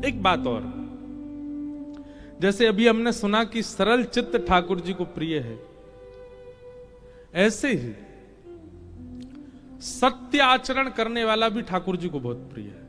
एक बात और, जैसे अभी हमने सुना कि सरल चित्त ठाकुर जी को प्रिय है, ऐसे ही सत्य आचरण करने वाला भी ठाकुर जी को बहुत प्रिय है।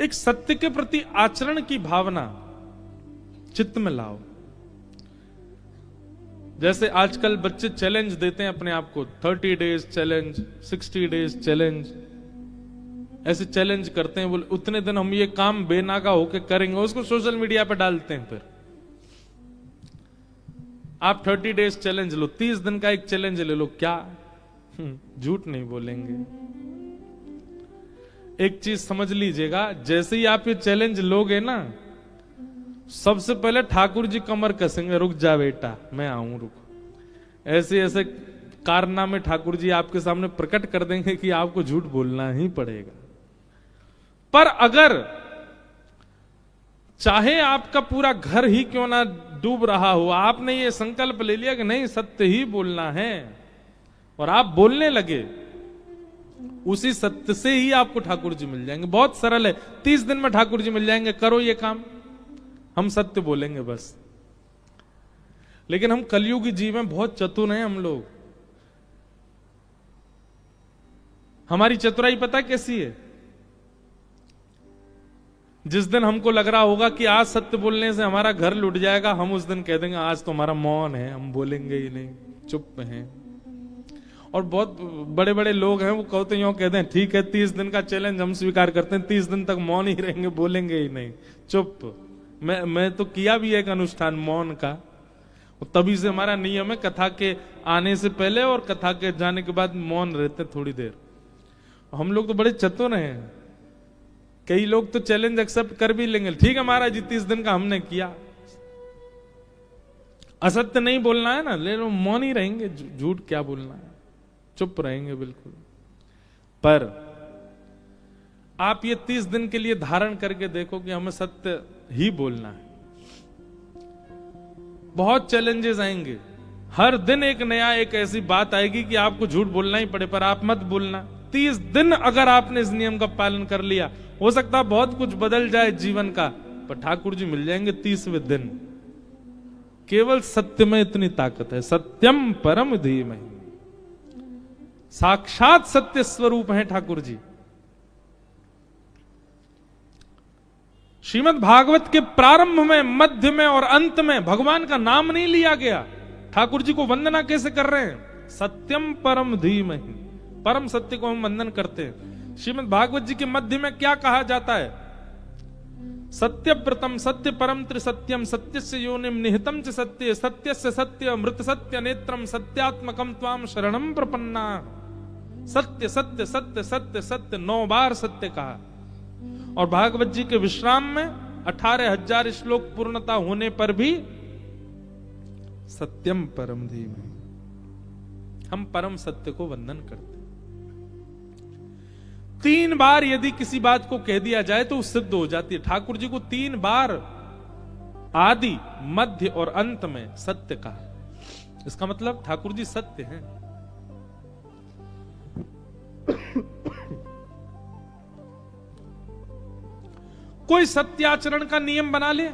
एक सत्य के प्रति आचरण की भावना चित्त में लाओ। जैसे आजकल बच्चे चैलेंज देते हैं अपने आप को, 30 डेज चैलेंज, 60 डेज चैलेंज, ऐसे चैलेंज करते हैं। बोले उतने दिन हम ये काम बेनागा होके करेंगे, उसको सोशल मीडिया पे डालते हैं। फिर आप 30 डेज चैलेंज लो, 30 दिन का एक चैलेंज ले लो, क्या झूठ नहीं बोलेंगे। एक चीज समझ लीजिएगा, जैसे ही आप ये चैलेंज लोगे ना, सबसे पहले ठाकुर जी कमर कसेंगे, रुक जा बेटा मैं आऊं, रुक। ऐसे ऐसे कारनामे ठाकुर जी आपके सामने प्रकट कर देंगे कि आपको झूठ बोलना ही पड़ेगा। पर अगर चाहे आपका पूरा घर ही क्यों ना डूब रहा हो, आपने ये संकल्प ले लिया कि नहीं सत्य ही बोलना है, और आप बोलने लगे, उसी सत्य से ही आपको ठाकुर जी मिल जाएंगे। बहुत सरल है, 30 दिन में ठाकुर जी मिल जाएंगे। करो ये काम, हम सत्य बोलेंगे बस। लेकिन हम कलयुगी जीव में बहुत चतुर हैं हम लोग। हमारी चतुराई पता कैसी है? जिस दिन हमको लग रहा होगा कि आज सत्य बोलने से हमारा घर लुट जाएगा, हम उस दिन कह देंगे आज तो हमारा मौन है, हम बोलेंगे ही नहीं, चुप हैं। और बहुत बड़े बड़े लोग हैं, वो कहते यूं कहते हैं ठीक है 30 दिन का चैलेंज हम स्वीकार करते हैं, 30 दिन तक मौन ही रहेंगे, बोलेंगे ही नहीं, चुप। मैं तो किया भी एक अनुष्ठान मौन का, तभी से हमारा नियम है कथा के आने से पहले और कथा के जाने के बाद मौन रहते थोड़ी देर। हम लोग तो बड़े चतुर हैं। कई लोग तो चैलेंज एक्सेप्ट कर भी लेंगे, ठीक है महाराज जी 30 दिन का हमने किया, असत्य नहीं बोलना है ना, ले लो, मौन ही रहेंगे, झूठ क्या बोलना है, चुप रहेंगे बिल्कुल। पर आप ये 30 दिन के लिए धारण करके देखो कि हमें सत्य ही बोलना है। बहुत चैलेंजेस आएंगे, हर दिन एक नया, एक ऐसी बात आएगी कि आपको झूठ बोलना ही पड़े, पर आप मत बोलना। 30 दिन अगर आपने इस नियम का पालन कर लिया, हो सकता है बहुत कुछ बदल जाए जीवन का, पर ठाकुर जी मिल जाएंगे 30वें दिन। केवल सत्य में इतनी ताकत है, सत्यम परम धीमहि। साक्षात सत्य स्वरूप है ठाकुर जी। श्रीमद् भागवत के प्रारंभ में, मध्य में और अंत में भगवान का नाम नहीं लिया गया। ठाकुर जी को वंदना कैसे कर रहे हैं? सत्यम परम धीमहि, परम सत्य को हम वंदन करते हैं। श्रीमद् भागवत जी के मध्य में क्या कहा जाता है? सत्य प्रतम सत्य परम त्रिसत्यम सत्यस्य योनिम निहितम च सत्य सत्यस्य सत्य मृत सत्य नेत्रम सत्यात्मकम त्वाम शरणम प्रपन्ना। सत्य सत्य सत्य सत्य सत्य 9 बार सत्य कहा। और भागवत जी के विश्राम में 18,000 श्लोक पूर्णता होने पर भी सत्यम परम धीमहि, हम परम सत्य को वंदन करते। 3 बार यदि किसी बात को कह दिया जाए तो सिद्ध हो जाती है। ठाकुर जी को 3 बार आदि, मध्य और अंत में सत्य कहा। इसका मतलब ठाकुर जी सत्य हैं। कोई सत्याचरण का नियम बना ले,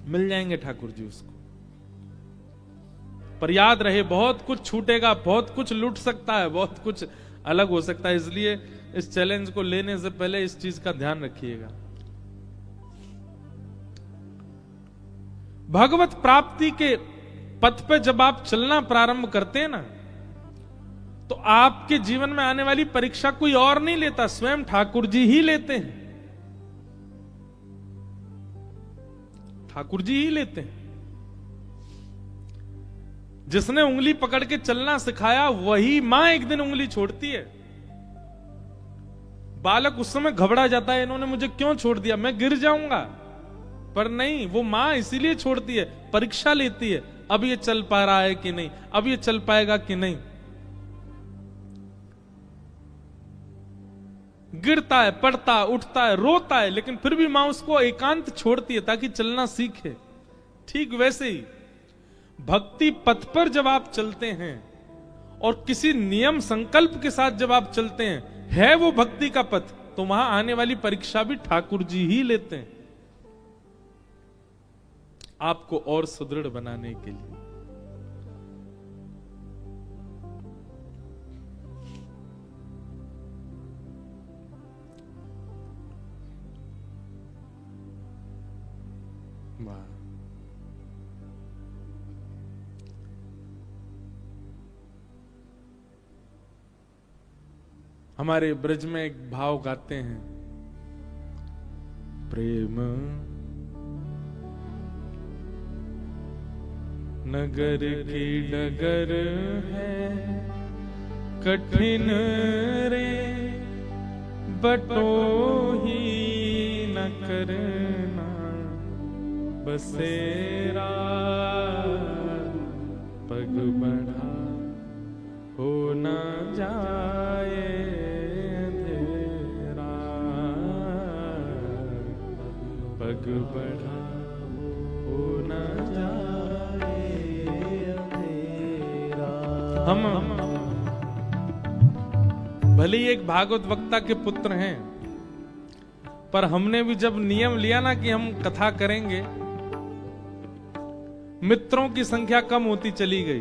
मिल जाएंगे ठाकुर जी उसको। पर याद रहे, बहुत कुछ छूटेगा, बहुत कुछ लूट सकता है, बहुत कुछ अलग हो सकता है। इसलिए इस चैलेंज को लेने से पहले इस चीज का ध्यान रखिएगा। भगवत प्राप्ति के पथ पे जब आप चलना प्रारंभ करते हैं ना, तो आपके जीवन में आने वाली परीक्षा कोई और नहीं लेता, स्वयं ठाकुर जी ही लेते हैं। ठाकुर जी ही लेते हैं। जिसने उंगली पकड़ के चलना सिखाया, वही मां एक दिन उंगली छोड़ती है। बालक उस समय घबरा जाता है, इन्होंने मुझे क्यों छोड़ दिया, मैं गिर जाऊंगा। पर नहीं, वो मां इसीलिए छोड़ती है, परीक्षा लेती है, अब ये चल पा रहा है कि नहीं, अब ये चल पाएगा कि नहीं। गिरता है, पड़ता है, उठता है, रोता है, लेकिन फिर भी मां उसको एकांत छोड़ती है ताकि चलना सीखे। ठीक वैसे ही भक्ति पथ पर जब आप चलते हैं और किसी नियम संकल्प के साथ जब आप चलते हैं, है वो भक्ति का पथ, तो वहां आने वाली परीक्षा भी ठाकुर जी ही लेते हैं, आपको और सुदृढ़ बनाने के लिए। वाह, हमारे ब्रज में एक भाव गाते हैं, प्रेम नगर की डगर है कठिन रे, बटोही न करना बसेरा, पग बढ़ा हो न जाए अंधेरा, पग बढ़ा हो न जाए अंधेरा। हम भले ही एक भागवत वक्ता के पुत्र हैं, पर हमने भी जब नियम लिया ना कि हम कथा करेंगे, मित्रों की संख्या कम होती चली गई,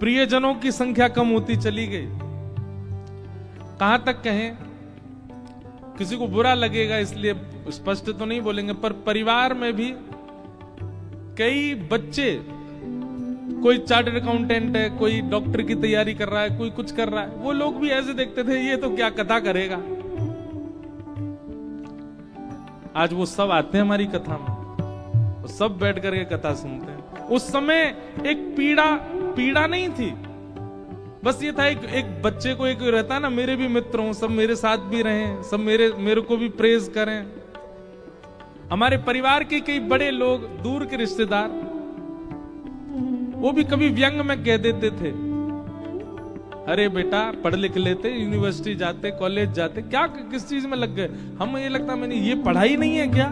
प्रियजनों की संख्या कम होती चली गई। कहां तक कहें, किसी को बुरा लगेगा इसलिए स्पष्ट तो नहीं बोलेंगे, पर परिवार में भी कई बच्चे, कोई चार्टर्ड अकाउंटेंट है, कोई डॉक्टर की तैयारी कर रहा है, कोई कुछ कर रहा है, वो लोग भी ऐसे देखते थे ये तो क्या कथा करेगा। आज वो सब आते हैं हमारी कथा में, वो सब बैठ करके कथा सुनते हैं। उस समय एक पीड़ा नहीं थी, बस ये था एक बच्चे को एक रहता ना, मेरे भी मित्र हों, सब मेरे साथ भी रहें, सब मेरे को भी प्रेज करें। हमारे परिवार के कई बड़े लोग, दूर के रिश्तेदार, वो भी कभी व्यंग में कह देते थे, अरे बेटा पढ़ लिख लेते, यूनिवर्सिटी जाते, कॉलेज जाते, क्या किस चीज में लग गए। हमें ये लगता, मैंने ये पढ़ाई नहीं है क्या?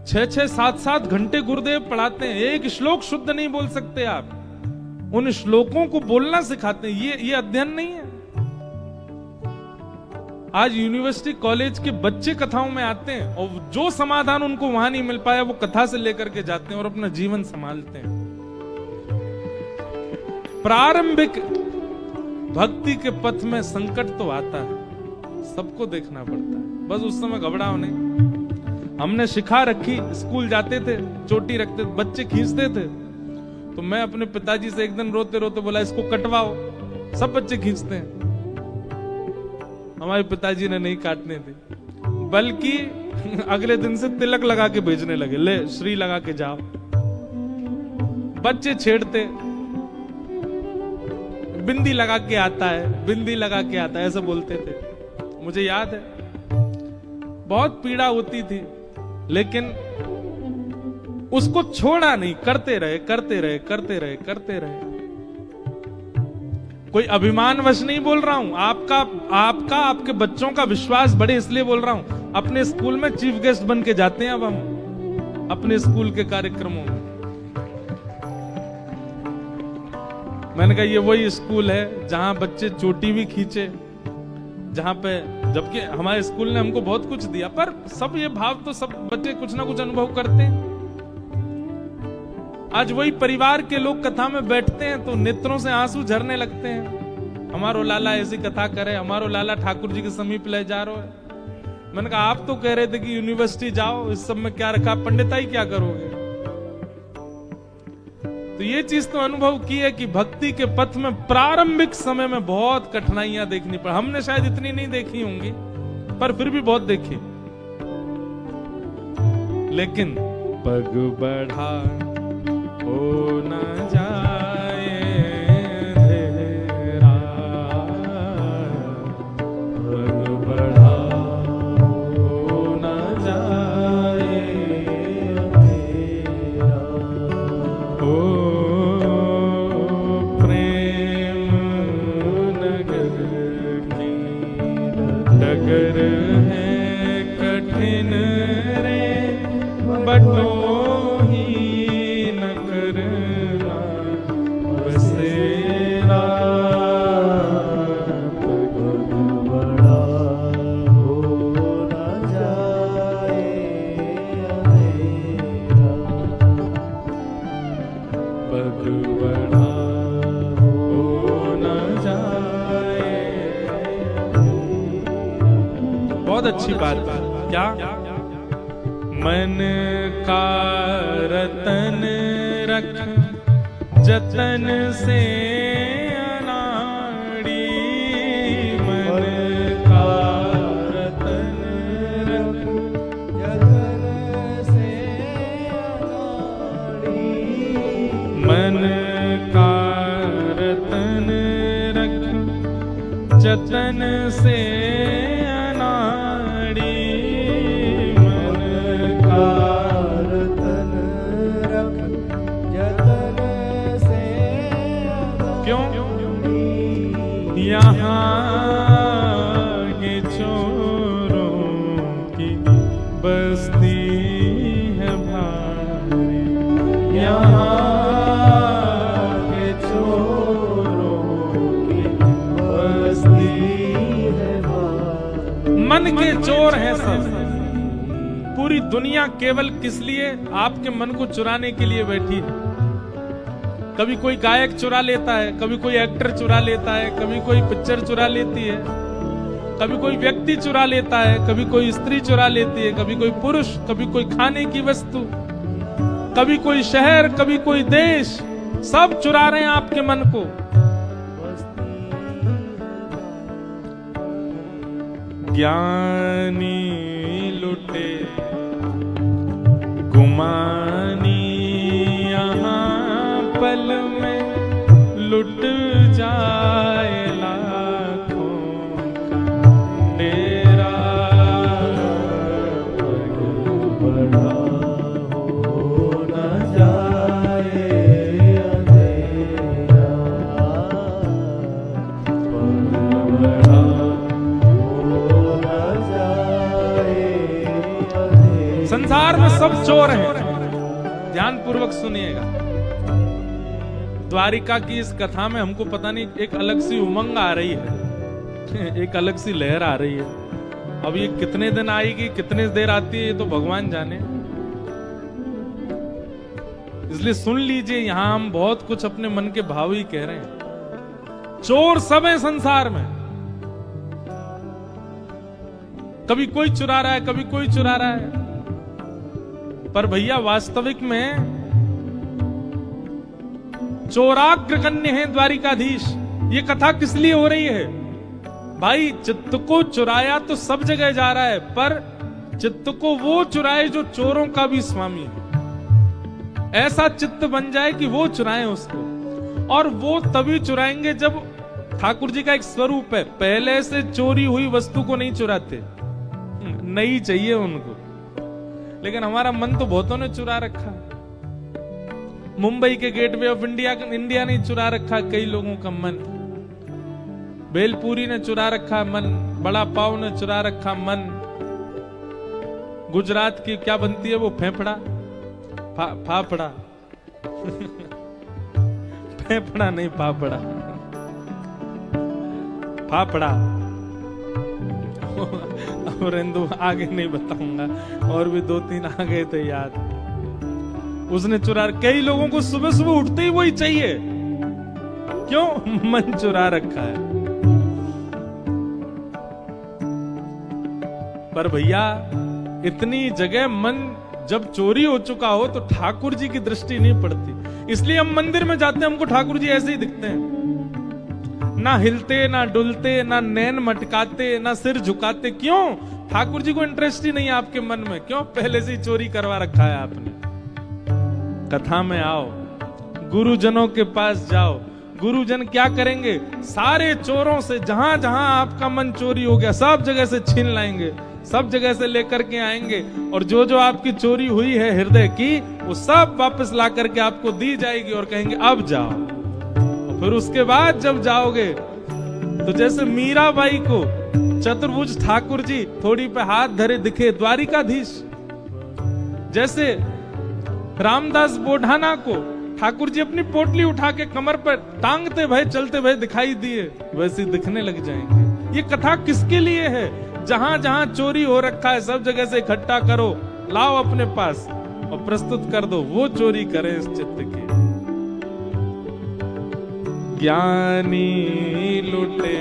6-6, 7-7 घंटे गुरुदेव पढ़ाते हैं, एक श्लोक शुद्ध नहीं बोल सकते आप, उन श्लोकों को बोलना सिखाते हैं, ये अध्ययन नहीं है। आज यूनिवर्सिटी कॉलेज के बच्चे कथाओं में आते हैं और जो समाधान उनको वहां नहीं मिल पाया वो कथा से लेकर के जाते हैं और अपना जीवन संभालते हैं। प्रारंभिक भक्ति के पथ में संकट तो आता है, सबको देखना पड़ता है, बस उस समय घबराओ नहीं। हमने शिखा रखी, स्कूल जाते थे, चोटी रखते, बच्चे खींचते थे, तो मैं अपने पिताजी से एक दिन रोते रोते बोला इसको कटवाओ, सब बच्चे खींचते हैं। हमारे पिताजी ने नहीं काटने दी, बल्कि अगले दिन से तिलक लगा के भेजने लगे, ले श्री लगा के जाओ। बच्चे छेड़ते, बिंदी लगा के आता है, बिंदी लगा के आता है, ऐसा बोलते थे। मुझे याद है बहुत पीड़ा होती थी, लेकिन उसको छोड़ा नहीं, करते रहे करते रहे करते रहे करते रहे। कोई अभिमानवश नहीं बोल रहा हूं, आपका आपके बच्चों का विश्वास बढ़े इसलिए बोल रहा हूं। अपने स्कूल में चीफ गेस्ट बन के जाते हैं अब हम अपने स्कूल के कार्यक्रमों में। मैंने कहा ये वही स्कूल है जहां बच्चे चोटी भी खींचे, जहां पे, जबकि हमारे स्कूल ने हमको बहुत कुछ दिया, पर सब ये भाव तो सब बच्चे कुछ ना कुछ अनुभव करते हैं। आज वही परिवार के लोग कथा में बैठते हैं तो नेत्रों से आंसू झरने लगते हैं, हमारो लाला ऐसी कथा करे, हमारो लाला ठाकुर जी के समीप ले जा रहे है। मैंने कहा आप तो कह रहे थे कि यूनिवर्सिटी जाओ, इस सब में क्या रखा, पंडिताई क्या करोगे। तो ये चीज तो अनुभव की है कि भक्ति के पथ में प्रारंभिक समय में बहुत कठिनाइयां देखनी पड़ी। हमने शायद इतनी नहीं देखी होंगी, पर फिर भी बहुत देखी। लेकिन पग बढ़ा हो न जाए अंधेरा, पग बढ़ा हो न जाए अंधेरा। ओ प्रेम नगर की डगर है कठिन रे, बटो बसेरा, पग बढ़ा बहुत अच्छी बात है। क्या? मन का रतन रख जतन से अनाड़ी, मन का रतन रख जतन से अनाड़ी, मन का रतन रख जतन से अनाड़ी, मन का रतन रख जतन से अनाड़ी। क्यों? यहाँ के चोरों की बस्ती है भारी, यहाँ के चोरों की बस्ती है भारी। मन के चोर हैं सब। पूरी दुनिया केवल किस लिए? आपके मन को चुराने के लिए बैठी है। कभी कोई गायक चुरा लेता है, कभी कोई एक्टर चुरा लेता है, कभी कोई पिक्चर चुरा लेती है, कभी कोई व्यक्ति चुरा लेता है, कभी कोई स्त्री चुरा लेती है, कभी कोई पुरुष, कभी कोई खाने की वस्तु, कभी कोई शहर, कभी कोई देश, सब चुरा रहे हैं आपके मन को। ज्ञानी लुटे गुमानी, यहाँ पल में लुट जाए लाखों का डेरा, बड़ा हो न जाए अंधेरा, बड़ा हो न जाए अंधेरा। संसार में सब चोर हैं। ध्यान पूर्वक सुनिएगा। द्वारिका की इस कथा में हमको पता नहीं एक अलग सी उमंग आ रही है, एक अलग सी लहर आ रही है। अब ये कितने दिन आएगी, कितने देर आती है, ये तो भगवान जाने। इसलिए सुन लीजिए, यहां हम बहुत कुछ अपने मन के भाव ही कह रहे हैं। चोर सब है संसार में। कभी कोई चुरा रहा है, कभी कोई चुरा रहा है, पर भैया वास्तविक में चोराग्रगण्य है द्वारिकाधीश। ये कथा किस लिए हो रही है? भाई चित्त को चुराया तो सब जगह जा रहा है, पर चित्त को वो चुराए जो चोरों का भी स्वामी है। ऐसा चित्त बन जाए कि वो चुराए उसको। और वो तभी चुराएंगे जब ठाकुर जी का एक स्वरूप है, पहले से चोरी हुई वस्तु को नहीं चुराते, नहीं चाहिए उनको। लेकिन हमारा मन तो बहुतों ने चुरा रखा। मुंबई के गेटवे ऑफ इंडिया ने चुरा रखा कई लोगों का मन। भेलपुरी ने चुरा रखा मन, बड़ा पाव ने चुरा रखा मन। गुजरात की क्या बनती है वो फेफड़ा, फाफड़ा फेफड़ा नहीं, फाफड़ा, फाफड़ा। और हिंदू आगे नहीं बताऊंगा, और भी 2-3 आ गए थे याद। उसने चुरा, कई लोगों को सुबह सुबह उठते ही वही चाहिए। क्यों? मन चुरा रखा है। पर भैया इतनी जगह मन जब चोरी हो चुका हो तो ठाकुर जी की दृष्टि नहीं पड़ती। इसलिए हम मंदिर में जाते हैं, हमको ठाकुर जी ऐसे ही दिखते हैं, ना हिलते, ना डुलते, ना नैन मटकाते, ना सिर झुकाते। क्यों? ठाकुर जी को इंटरेस्ट ही नहीं है आपके मन में। क्यों? पहले से ही चोरी करवा रखा है आपने। कथा में आओ, गुरुजनों के पास जाओ। गुरुजन क्या करेंगे? सारे चोरों से, जहां जहां आपका मन चोरी हो गया, सब जगह से छीन लाएंगे, सब जगह से लेकर के आएंगे। और जो जो आपकी चोरी हुई है हृदय की, वो सब वापस ला करके आपको दी जाएगी और कहेंगे अब जाओ। और फिर उसके बाद जब जाओगे तो जैसे मीराबाई को चतुर्भुज ठाकुर जी थोड़ी पे हाथ धरे दिखे द्वारिकाधीश, जैसे रामदास बोढ़ाना को ठाकुर जी अपनी पोटली उठा के कमर पर टांगते भय चलते भय दिखाई दिए, वैसे दिखने लग जाएंगे। ये कथा किसके लिए है? जहां जहां चोरी हो रखा है सब जगह से इकट्ठा करो, लाओ अपने पास और प्रस्तुत कर दो, वो चोरी करें इस चित्त की। ज्ञानी लुटे